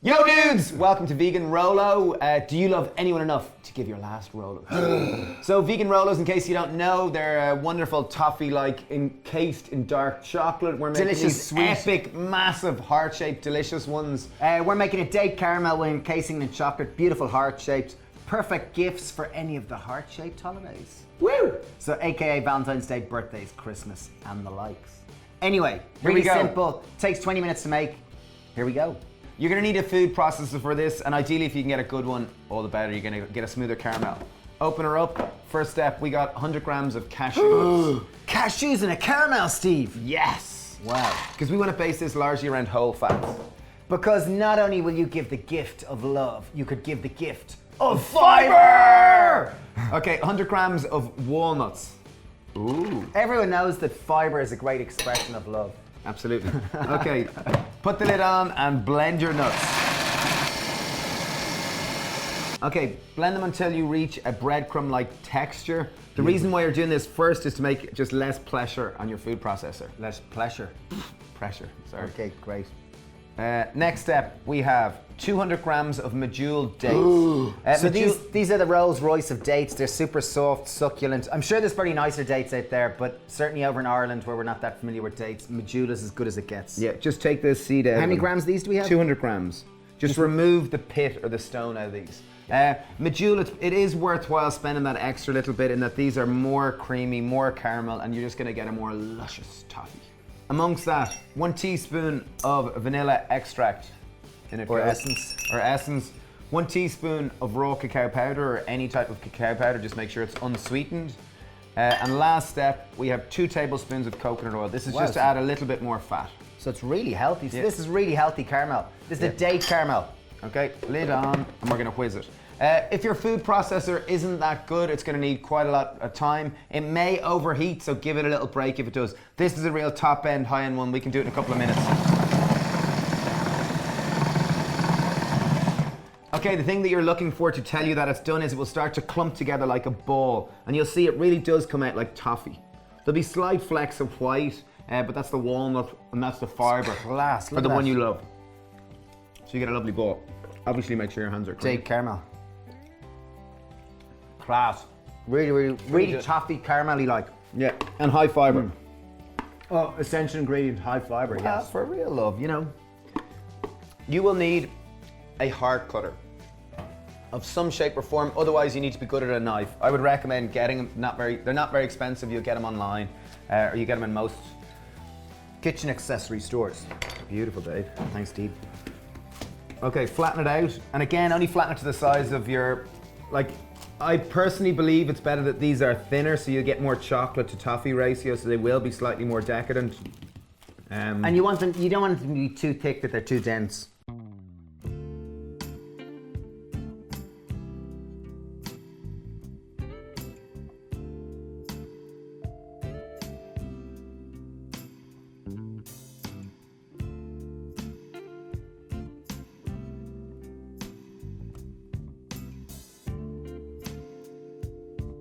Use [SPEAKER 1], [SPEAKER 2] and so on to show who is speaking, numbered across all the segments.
[SPEAKER 1] Yo dudes, welcome to Vegan Rolo. Do you love anyone enough to give your last Rolo? So Vegan Rolos, in case you don't know, they're wonderful toffee-like encased in dark chocolate. We're making
[SPEAKER 2] Delicious,
[SPEAKER 1] these epic, massive, heart-shaped, delicious ones.
[SPEAKER 2] We're making a date caramel. We're encasing in chocolate, beautiful heart-shaped. Perfect gifts for any of the heart-shaped holidays.
[SPEAKER 1] Woo!
[SPEAKER 2] So AKA Valentine's Day, birthdays, Christmas, and the likes. Anyway,
[SPEAKER 1] Here we
[SPEAKER 2] really
[SPEAKER 1] go.
[SPEAKER 2] simple. Takes 20 minutes to make. Here we go.
[SPEAKER 1] You're gonna need a food processor for this, and ideally if you can get a good one, all the better. You're gonna get a smoother caramel. Open her up. First step, we got 100 grams of cashew nuts.
[SPEAKER 2] Cashews in a caramel, Steve.
[SPEAKER 1] Yes!
[SPEAKER 2] Wow.
[SPEAKER 1] Because we want to base this largely around whole fats.
[SPEAKER 2] Because not only will you give the gift of love, you could give the gift
[SPEAKER 1] Of fiber! Okay, 100 grams of walnuts. Ooh.
[SPEAKER 2] Everyone knows that fiber is a great expression of love.
[SPEAKER 1] Absolutely. Okay, put the lid on and blend your nuts. Okay, blend them until you reach a breadcrumb-like texture. The reason why you're doing this first is to make just less pressure on your food processor.
[SPEAKER 2] Less pressure.
[SPEAKER 1] Pressure, sorry.
[SPEAKER 2] Okay, great.
[SPEAKER 1] Next step, we have 200 grams of medjool dates.
[SPEAKER 2] So these are the Rolls Royce of dates. They're super soft, succulent. I'm sure there's pretty nicer dates out there, but certainly over in Ireland where we're not that familiar with dates, medjool is as good as it gets.
[SPEAKER 1] Yeah, just take this seed out.
[SPEAKER 2] How many grams of these do we have?
[SPEAKER 1] 200 grams. Just remove the pit or the stone out of these. Medjool, it is worthwhile spending that extra little bit in that these are more creamy, more caramel, and you're just gonna get a more luscious toffee. Amongst that, 1 teaspoon of vanilla extract in it.
[SPEAKER 2] Or essence.
[SPEAKER 1] Or essence. 1 teaspoon of raw cacao powder or any type of cacao powder, just make sure it's unsweetened. And last step, we have 2 tablespoons of coconut oil. This is just to add a little bit more fat.
[SPEAKER 2] So it's really healthy. So this is really healthy caramel. This is the date caramel.
[SPEAKER 1] Okay, lid on, and we're gonna whiz it. If your food processor isn't that good, it's gonna need quite a lot of time. It may overheat, so give it a little break if it does. This is a real top end, high end one. We can do it in a couple of minutes. Okay, the thing that you're looking for to tell you that it's done is it will start to clump together like a ball, and you'll see it really does come out like toffee. There'll be slight flecks of white, but that's the walnut and that's the fiber.
[SPEAKER 2] Class,
[SPEAKER 1] For the one you love. So you get a lovely ball. Obviously make sure your hands are clean.
[SPEAKER 2] Date caramel.
[SPEAKER 1] Class.
[SPEAKER 2] Really
[SPEAKER 1] good.
[SPEAKER 2] toffee caramelly like.
[SPEAKER 1] Yeah, and high fiber.
[SPEAKER 2] Oh, essential ingredient, high fiber, yes.
[SPEAKER 1] For real love, you know. You will need a heart cutter of some shape or form. Otherwise, you need to be good at a knife. I would recommend getting them. They're not very expensive. You'll get them online, or you get them in most
[SPEAKER 2] Kitchen accessory stores.
[SPEAKER 1] Beautiful, Dave.
[SPEAKER 2] Thanks, Steve.
[SPEAKER 1] Okay, flatten it out, and again, only flatten it to the size of your, I personally believe it's better that these are thinner, so you get more chocolate to toffee ratio, so they will be slightly more decadent.
[SPEAKER 2] And you don't want them to be too thick that they're too dense.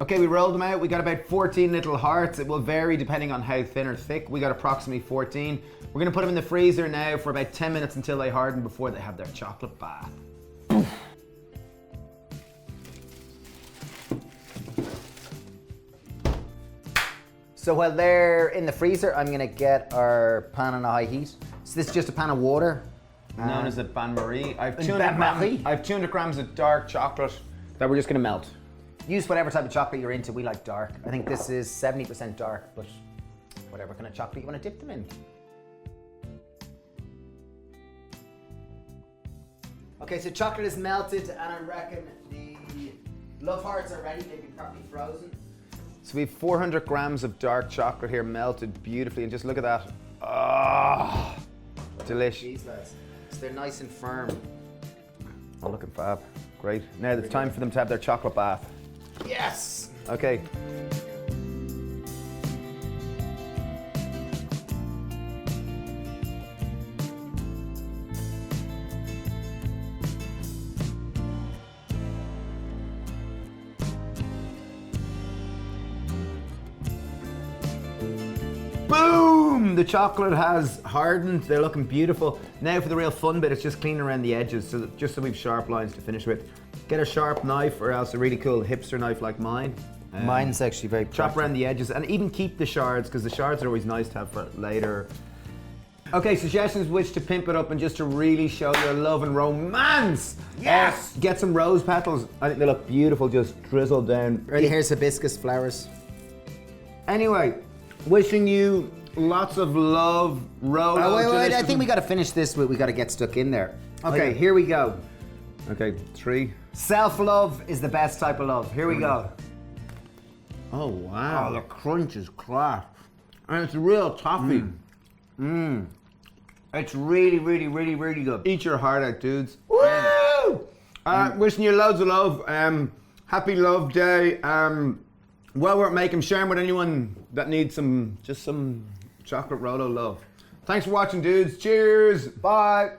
[SPEAKER 1] Okay, we rolled them out. We got about 14 little hearts. It will vary depending on how thin or thick. We got approximately 14. We're gonna put them in the freezer now for about 10 minutes until they harden before they have their chocolate bath.
[SPEAKER 2] So while they're in the freezer, I'm gonna get our pan on a high heat. So this is just a pan of water.
[SPEAKER 1] Known as a bain-marie. I have
[SPEAKER 2] bain-marie?
[SPEAKER 1] 200 grams of dark chocolate that we're just gonna melt.
[SPEAKER 2] Use whatever type of chocolate you're into. We like dark. I think this is 70% dark, but whatever kind of chocolate you want to dip them in. Okay, so chocolate is melted, and I reckon the love hearts are ready. They've been properly frozen.
[SPEAKER 1] So we have 400 grams of dark chocolate here melted beautifully, and just look at that. Ah, delicious.
[SPEAKER 2] These lads. So they're nice and firm.
[SPEAKER 1] Oh, looking fab. Great. Now it's time for them to have their chocolate bath.
[SPEAKER 2] Yes!
[SPEAKER 1] Okay. Boom! The chocolate has hardened. They're looking beautiful. Now for the real fun bit, it's just cleaning around the edges, just so we've sharp lines to finish with. Get a sharp knife, or else a really cool hipster knife like mine.
[SPEAKER 2] Mine's actually very
[SPEAKER 1] Chop
[SPEAKER 2] practical.
[SPEAKER 1] around the edges, and even keep the shards, because the shards are always nice to have for later. Okay, suggestions which to pimp it up and just to really show your love and romance.
[SPEAKER 2] Yes!
[SPEAKER 1] Get some rose petals. I think they look beautiful, just drizzled down.
[SPEAKER 2] Ready? Here's hibiscus flowers.
[SPEAKER 1] Anyway, wishing you lots of love, Rolo.
[SPEAKER 2] Oh, wait, I
[SPEAKER 1] delicious-
[SPEAKER 2] think we got to finish this. We got to get stuck in there.
[SPEAKER 1] Okay, here we go. Okay, 3.
[SPEAKER 2] Self-love is the best type of love. Here we go.
[SPEAKER 1] Oh, wow. Oh, the crunch is class. And it's real toffee.
[SPEAKER 2] It's really, really, really, really good.
[SPEAKER 1] Eat your heart out, dudes.
[SPEAKER 2] Woo!
[SPEAKER 1] Wishing you loads of love. Happy Love Day. Well worth making. Sharing with anyone that needs some chocolate Rolo love. Thanks for watching, dudes. Cheers.
[SPEAKER 2] Bye.